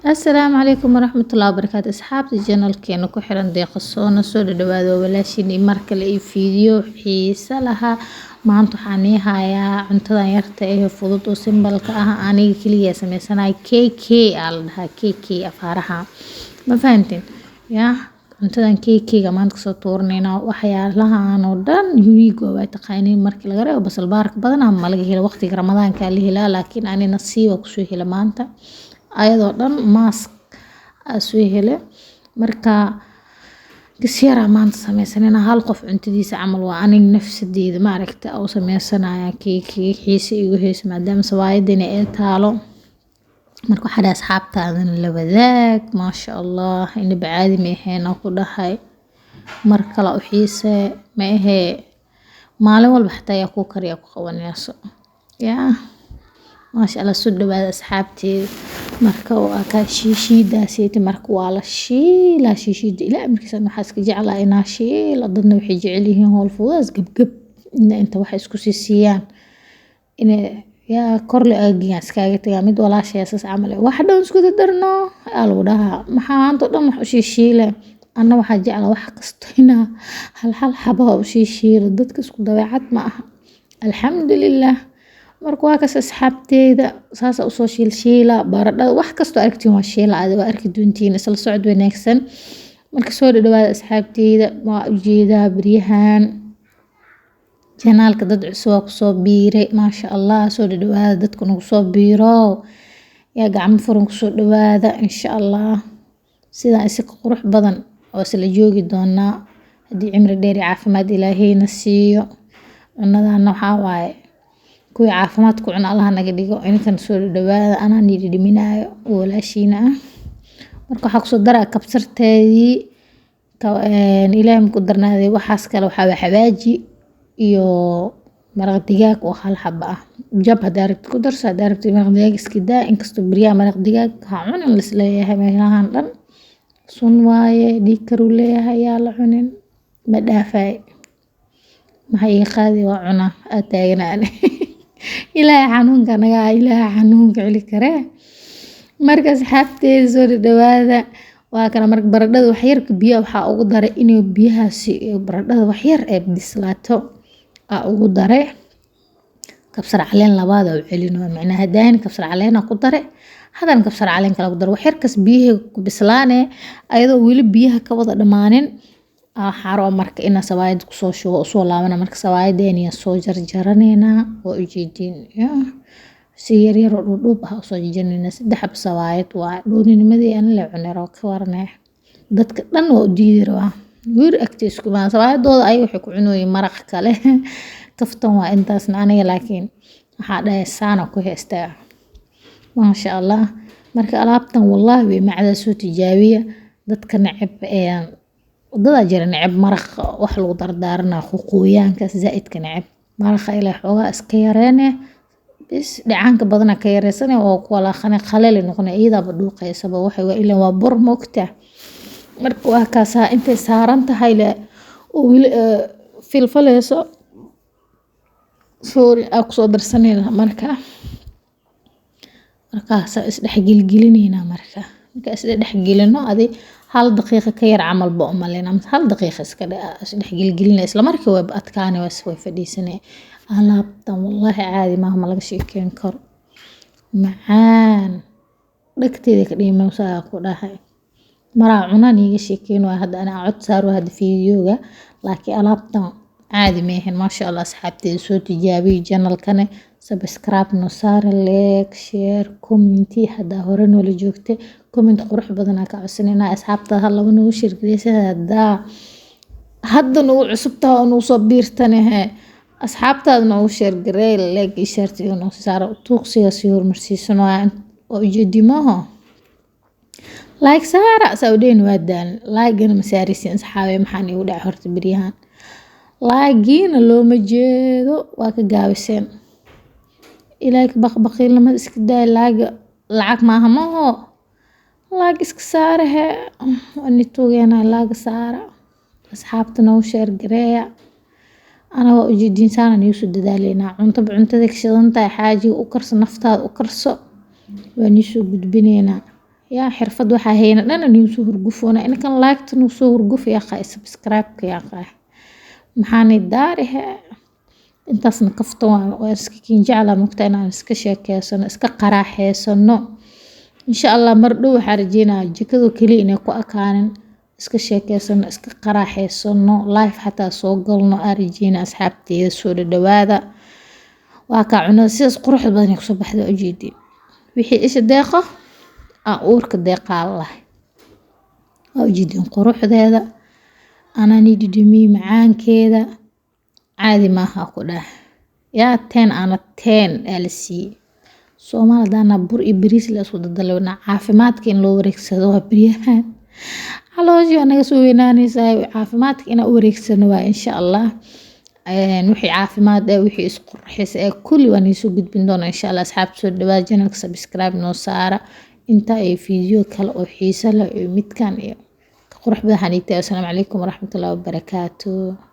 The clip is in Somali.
السلام عليكم ورحمة الله وبركاته أصحابتي channelkeena ku xiran deeqa soona soo dhawaado walaashiin mar kale iyo fiideo xiisa laha maanta waxaan hayaa cuntadan yarta ee fudud oo simbalka ah aniga kaliya sameysanahay KK aa la dhahaa KK afaaraha ma fahanteen yaa cuntadan KK ga maanta kasoo tuurnayna waxyaalahan oo dhan unique waa taqaaniin markii laga reebo basal baarka badan ama laga helo waqtiga ramadaanka la helaa laakiin ani nasiib ku soo hela maanta ayadoo dhan mask soo hele marka gasiyara maanta sameysanayna hal qof cuntadiisa camal waa aniga nafsadeeda ma aragta oo sameysanaya keeki xiisa igu hees maadaama sawaayadina ay taalo marka waxa dhaas asxaabtaadana la wadaag maasha Allah in baadi ma ahayn ku dhahay mar kale u xiisa ma ahe maalin walba xataa ku kariya ku qabanayso yaa maasha Allah soo dhawaada asxaabtii marka waa ka shiishiidaasaytii marka waa la shiila shiishida ilaa markiisa waxa iska jeclaa inaa shiila dadna waxay jecel yihiin howl fudaas gabgab inta wax isku siiyaan in yaa korle aagiga iskaga tagaa mid walaashay asas camal wax dhan isku darno lagu dhahaa maxaa anta dhan wax u shiila anna waxa jeclaa wax kasto inaa hal xabo u shiila dadka isku dabeecad ma aha alxamdulillah marka waa kas asxaabteeda saas u soo shiila baradhada wax kasto aragtiin waa shiila aad waa arki doontiin isla socod wanaagsan marka soo dhawaada asxaabteeda waa ujeedaa bariyahan channelka dad cusub ku soo biiray maasha Allah soo dhawaada dadku nagu soo biiro yaa gacmo furan ku soo dhawaada insha Allah sida si qurux badan oo isla joogi doona hadii cimri dheer iyo caafimaad Ilaahayna siiyo cunadana waxa waaye kuwi caafimaad ku cuna Allah naga dhigo inkan soo dhawaada ana nidhiminaayo walaashiina marka waxa ku soo daraa kabsarteedii Ilaahay ku darnaaday waxaas kale waxa xawaaji iyo maraq digaag oo hal xaba ah jab hadaarad ku darso hadaarad maraq digaag iska daa inkastoo bariya maraq digaag ha cunin la isleeyahay meelahan dhan sun waaye dhiig karu leeyahay yaa la cunin ma dhaafay maxay qaadi waa cuna ataagnaan ilaahay xanuunka naga ilaahay xanuunka cili kare marka asxaabteeda soo dhawaada waa kana marka baradhada wax yar biyo waxa ugu daray inuu biyahaasi baradhada wax yar ee bislaato ugu daray kabsar caleen labaad oo celino macnaha hadaan kabsar caleen ku daray hadan kabsar caleen kala ku daray wax yar kas biyaha ku bislaanay ayadoo wili biyaha ka wada dhamaanin xaro marka ina sawaayad ku soo shubo soo laabana marka sawaayadeena soo jarjaranayna oo ujeedin si yar yar oo dhudhub ah soo jarjarnayna saddex xab sawaayad waa dooninimadii aan la cunero ka warnay dadka dhan oo diidiraa wir agtiisku ma sawaayadooda ay wax ku cunooyin maraq kale kaftan waa intaasna aniga laakiin waxa dhahay saana ku heystaa maasha Allah marka alaabtan wallahi way macda soo tijaabiya dadka nacib wadada jira nacib maraq wax lagu dardaarna qoyaanka zaidka nacib maraq ilaa xoogaa iska yareene bis dhacaanka badan ka yareysan oo kala khaleel noqonay iyada dhuuqaysaba waxa ilaa waa bur moogta marka waa kaasa intay saaran tahay la oo filfaleeso sorry aku soo darsanayna markaas is dhaxgilgilinayna marka is dhaxgilino adi hal daqiiqo ka yar camal ba umaleyna hal daqiiqo iska dhaxgilgilina isla markii way adkaanay way fadhiisanay alaabtan wallahi caadi ma laga sheekeyn karo macaan dhagteeda ka dhimaysaa ku dhahay mara cunaan iga sheekeyn waa hadda ana cod saaro hadda fiidiyooga laakiin alaabtan caadi ma ahayn maasha Allah asxaabteeda soo tijaabiyo channelkana subscribe no saar like share comment hada hore noola joogtay comment qurux badan ka codsanayna asxaabta hal laba noo shirkadeysa hadda noo cusubtaa oo soo biirtanahay asxaabtaada noo share garay like share iyo noo saar tuuqsiga si hormarsiisano oo ujeedimaha like saara saudeen waadaan like na masaarisin asxaabe maxaan igu dhac horta bariyahan like looma jeedo waa ka gaabiseen ilaahay baqbaqilnimada iska daa lacag maaha لايك اسك ساره واني توغينا لايك ساره أصحابتنا وشير قرية أنا وأجدين سانا نيوسو دادالينا عنطب عنتدك شدنتا حاجي وكرس نفتاد وكرسو ونيسو قدبينينا يا حرفد waxaa hayna dhan niyuuso hurgufoona in kan laagta nuu soo hurguf yaa qay subscribe ka yaa qay maxaan idaarihe intaasna kafto waa iska kiin jecla mugta inaan iska sheekeysano iska qaraaxeysano insha Allah mar dhow waxaan rajeynaa jikado kaliya inay ku akaanin iska sheekeysano iska qaraaxeysano live xataa soo galno aan rajeynaa asxaabteeda soo dhawaada waa ka cunada sidaas quruxda badan ku soo baxdo ujeedin wixii isha deeqo uurka deeqaa Allah ujeedin quruxdeeda ana nididimi macaankeeda caadi maaha ku dhaah yaa 10 ana 10 LC Soomaalidana bur iyo bariis la isku dadalowna caafimaadka in loo wareegsado waa bariyahan calooshii anaga soo weynaanaysaa caafimaadka in aan wareegsano waa insha Allah wixii caafimaad wixii isku qurxis kulli waan isoo gudbin doonaa insha Allah asxaab soo dhawaad channelka subscribe noo saara inta ay video kale oo xiiso leh midkan iyo qurux badan. Assalamu alaykum warahmatullahi wabarakatuh.